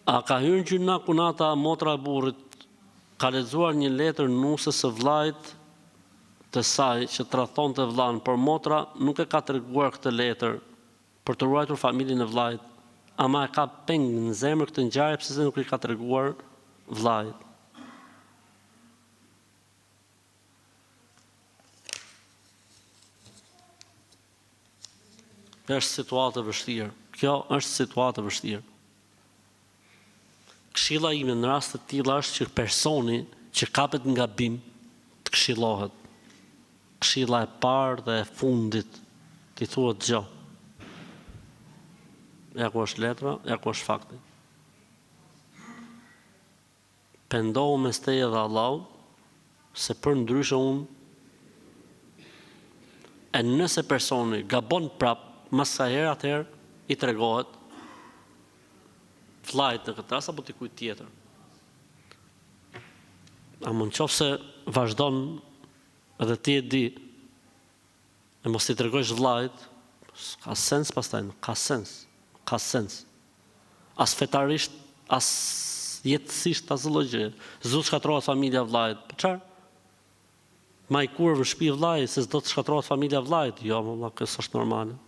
A ka hyrë gjyna kunata motra e burrit, ka lexuar një letër nusës së vllajt të saj që tradhtonte vllain, por motra nuk e ka treguar këtë letër për të ruajtur familjen e vllajt, ama e ka peng në zemër këtë ngjarje pse nuk i ka treguar vllajt. Është situatë e vështirë. Kjo është situatë e vështirë. Këshilla ime në rast të tilla është që personi që kapet nga gabim të këshillohet. Këshilla e parë dhe e fundit ti thuhet gjë. Ja ku është letra, ja ku është fakti. Pendohu mes teje dhe Allahut, se për ndryshe unë, e nëse personi gabon prap, mas sa herë atëherë i tregohet vllajt në këtë rast apo dikujt tjetër. Ama nëse vazhdon edhe ti e di e mos i tregojsh vllajt, ka sens pastaj, ka sens. As fetarisht, as jetësisht, as lloj. S'do të shkatërrohet familja vllajt. Po çfarë? Ma i kurrë në shtëpi vllaj, se s'do të shkatërrohet familja vllajt. Jo, kjo s'është normale.